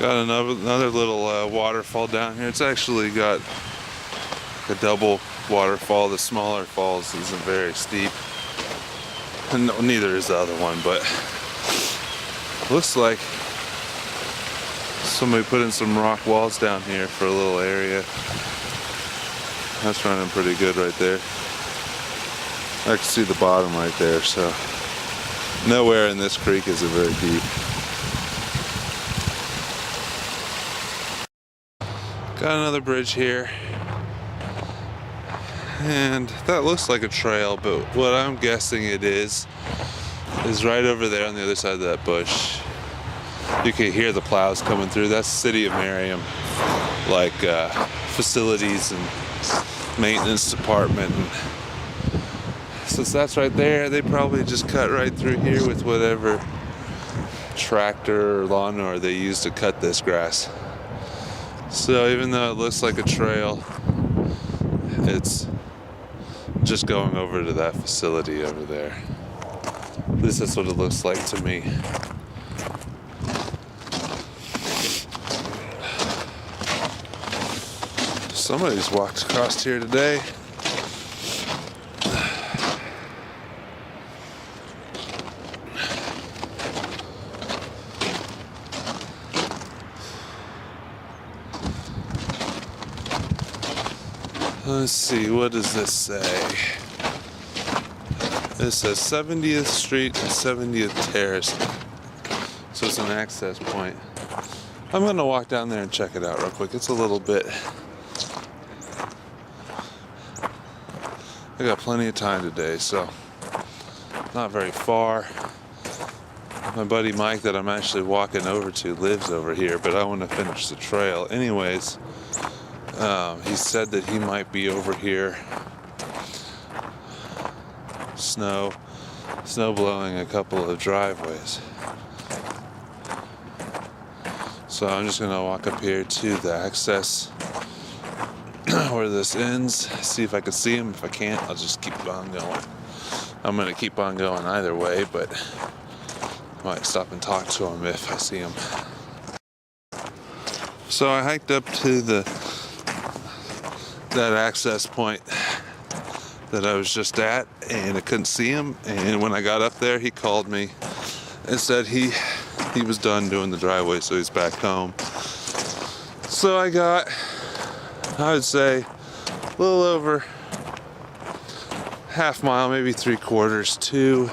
Got another little waterfall down here. It's actually got a double waterfall. The smaller falls isn't very steep. And neither is the other one, but looks like somebody put in some rock walls down here for a little area. That's running pretty good right there. I can see the bottom right there, so nowhere in this creek is it very deep. Got another bridge here, and that looks like a trail, but what I'm guessing it is right over there on the other side of that bush. You can hear the plows coming through. That's the City of Merriam, like facilities and maintenance department. And since that's right there, they probably just cut right through here with whatever tractor or lawnmower they use to cut this grass. So even though it looks like a trail, it's just going over to that facility over there. At least that's what it looks like to me. Somebody's walked across here today. Let's see, what does this say? This says 70th Street and 70th Terrace. So it's an access point. I'm gonna walk down there and check it out real quick. It's a little bit. I got plenty of time today, so not very far. My buddy Mike that I'm actually walking over to lives over here, but I want to finish the trail. Anyways, he said that he might be over here snow blowing a couple of driveways. So I'm just gonna walk up here to the access where this ends, see if I can see him. If I can't, I'll just keep on going. I'm gonna keep on going either way, but I might stop and talk to him if I see him. So I hiked up to that access point that I was just at, and I couldn't see him. And when I got up there, he called me and said he was done doing the driveway, so he's back home. So I got, I would say, a little over half mile, maybe 3/4 to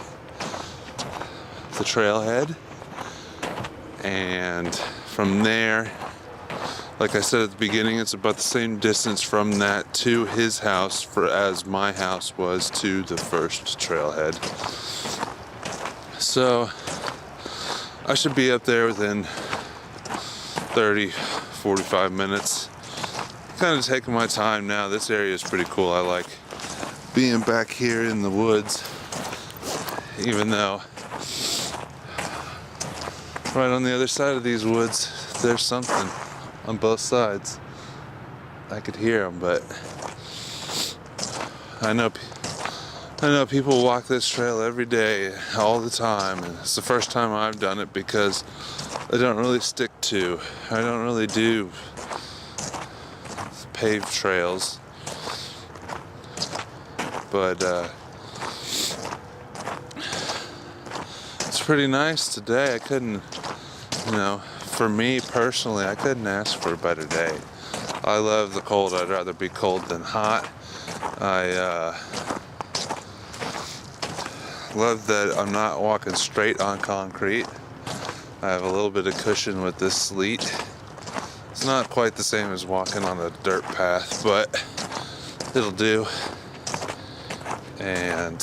the trailhead. And from there, like I said at the beginning, it's about the same distance from that to his house as my house was to the first trailhead. So I should be up there within 30-45 minutes. Kind of taking my time now. This area is pretty cool. I like being back here in the woods, even though right on the other side of these woods there's something on both sides. I could hear them, but I know people walk this trail every day, all the time, and it's the first time I've done it because I don't really I don't really do paved trails, but it's pretty nice today. I couldn't, for me personally, I couldn't ask for a better day. I love the cold. I'd rather be cold than hot. I love that I'm not walking straight on concrete. I have a little bit of cushion with this sleet. It's not quite the same as walking on a dirt path, but it'll do. And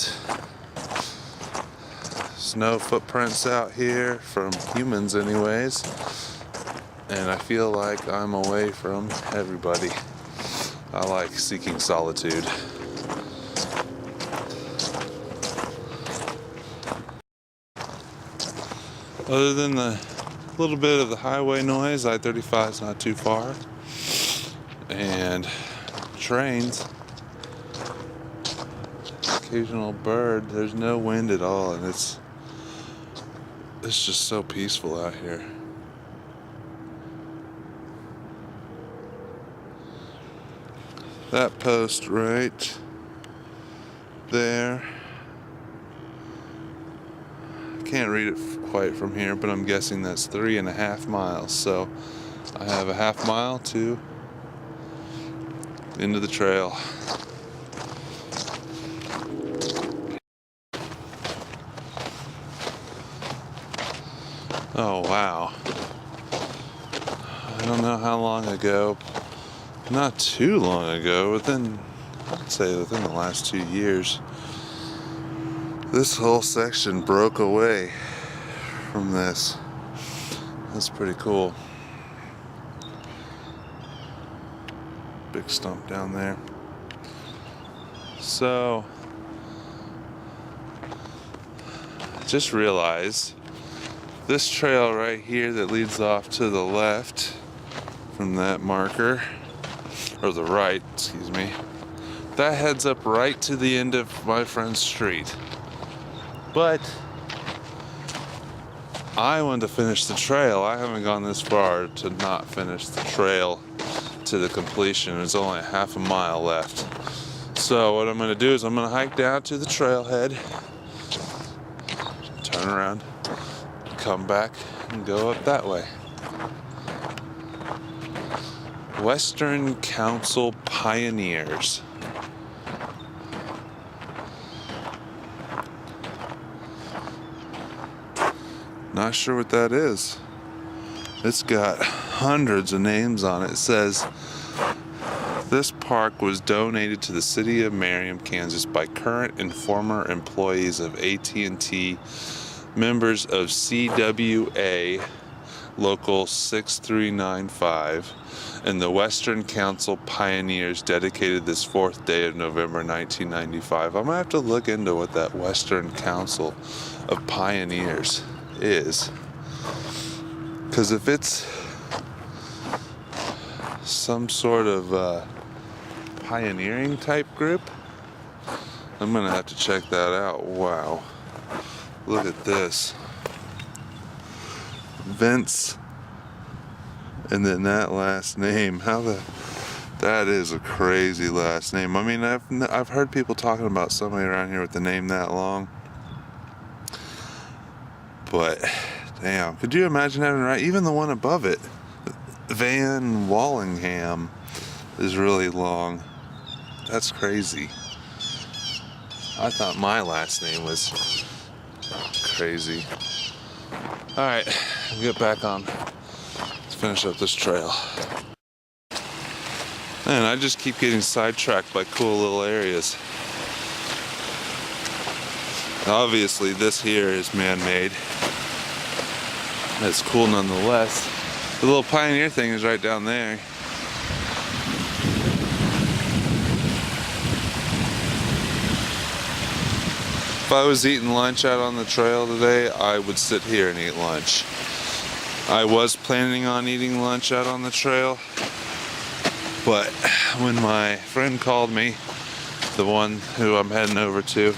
there's no footprints out here from humans anyways. And I feel like I'm away from everybody. I like seeking solitude. Other than the little bit of the highway noise, I-35 is not too far. And trains, occasional bird, there's no wind at all, and it's just so peaceful out here. That post right there. I can't read it quite from here, but I'm guessing that's 3.5 miles. So I have a half mile to into the trail. Oh wow. I don't know how long ago, not too long ago, I'd say within the last 2 years, this whole section broke away from this. That's pretty cool. Big stump down there. So, just realized this trail right here that leads off to the left from that marker, or the right, excuse me, that heads up right to the end of my friend's street. But I wanted to finish the trail. I haven't gone this far to not finish the trail to the completion. There's only half a mile left. So what I'm going to do is I'm going to hike down to the trailhead, turn around, come back, and go up that way. Western Council Pioneers. Not sure what that is. It's got hundreds of names on it. It says, this park was donated to the city of Merriam, Kansas by current and former employees of AT&T, members of CWA Local 6395, and the Western Council Pioneers dedicated this 4th day of November 1995. I'm gonna have to look into what that Western Council of Pioneers is, because if it's some sort of pioneering type group, I'm gonna have to check that out. Wow, look at this. Vince, and then that last name. That is a crazy last name. I mean, I've heard people talking about somebody around here with the name that long, but damn, could you imagine having right? Even the one above it, Van Wallingham, is really long. That's crazy. I thought my last name was crazy. All right, we'll get back on. Let's finish up this trail. Man, I just keep getting sidetracked by cool little areas. Obviously, this here is man-made. It's cool nonetheless. The little pioneer thing is right down there. If I was eating lunch out on the trail today, I would sit here and eat lunch. I was planning on eating lunch out on the trail, but when my friend called me, the one who I'm heading over to,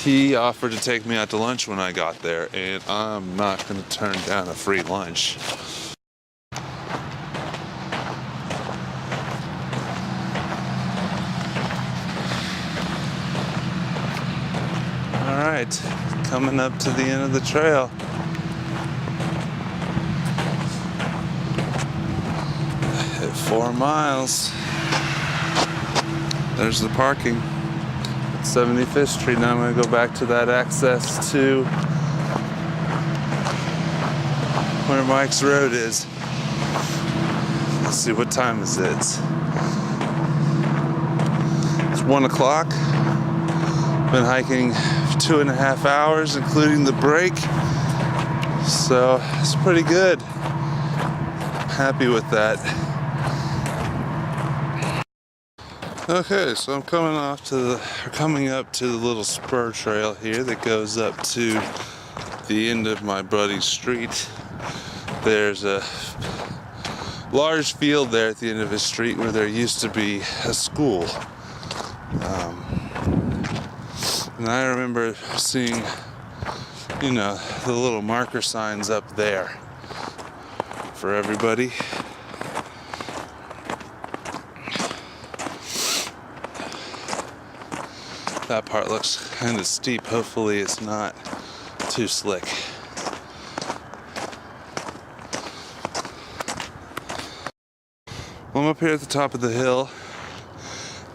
he offered to take me out to lunch when I got there, and I'm not going to turn down a free lunch. Alright, coming up to the end of the trail. Hit 4 miles. There's the parking at 75th Street. Now I'm going to go back to that access to where Mike's Road is. Let's see, what time is it? It's 1 o'clock. Been hiking 2.5 hours, including the break. So it's pretty good. Happy with that. Okay, so I'm coming up to the little spur trail here that goes up to the end of my buddy's street. There's a large field there at the end of his street where there used to be a school. And I remember seeing, the little marker signs up there for everybody. That part looks kind of steep. Hopefully it's not too slick. Well, I'm up here at the top of the hill.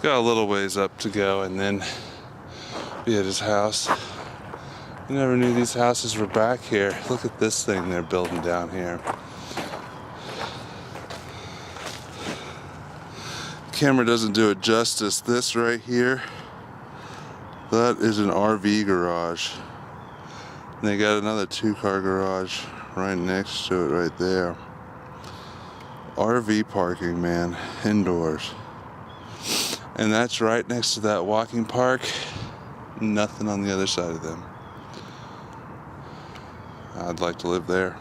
Got a little ways up to go and then be at his house. I never knew these houses were back here. Look at this thing they're building down here. Camera doesn't do it justice. This right here, that is an RV garage. And they got another 2-car garage right next to it right there. RV parking, man, indoors. And that's right next to that walking park. Nothing on the other side of them. I'd like to live there.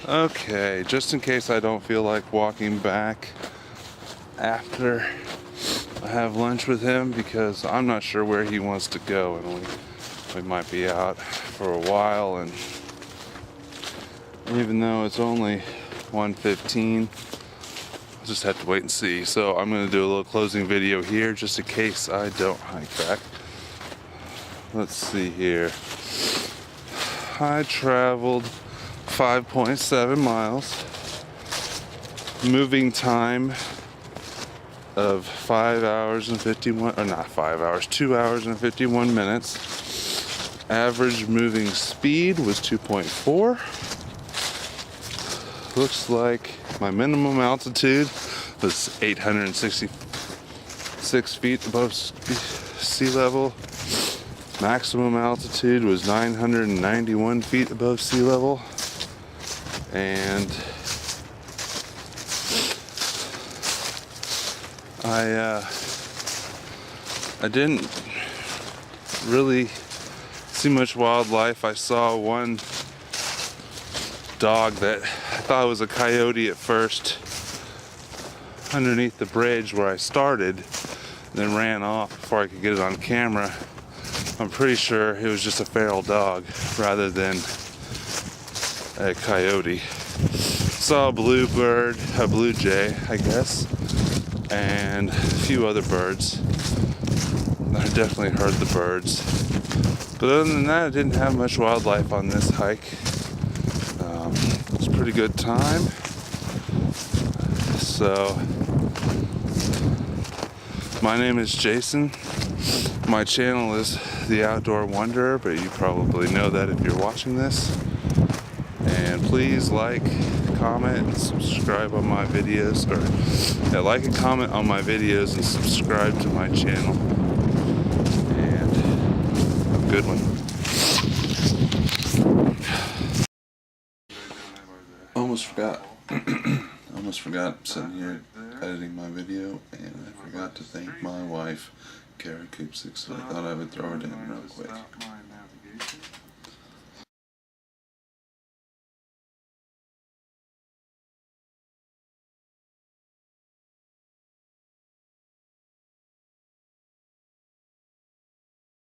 Okay, just in case I don't feel like walking back after I have lunch with him, because I'm not sure where he wants to go, and we might be out for a while, and even though it's only 1:15, I'll just have to wait and see. So I'm going to do a little closing video here just in case I don't hike back. Let's see here. I traveled 5.7 miles. Moving time of 5 hours and 51, or not 5 hours, 2 hours and 51 minutes. Average moving speed was 2.4. Looks like my minimum altitude was 866 feet above sea level. Maximum altitude was 991 feet above sea level. And I didn't really see much wildlife. I saw one dog that I thought was a coyote at first underneath the bridge where I started, and then ran off before I could get it on camera. I'm pretty sure it was just a feral dog rather than a coyote. Saw a bluebird, a blue jay, I guess, and a few other birds. I definitely heard the birds. But other than that, I didn't have much wildlife on this hike. It was a pretty good time. So, my name is Jason. My channel is The Outdoor Wanderer, but you probably know that if you're watching this. And please like, comment, and subscribe on my videos, or like and comment on my videos and subscribe to my channel. And have a good one. Almost forgot sitting here editing my video, and I forgot to thank my wife, Kara Kupsik, so I thought I would throw it in real quick.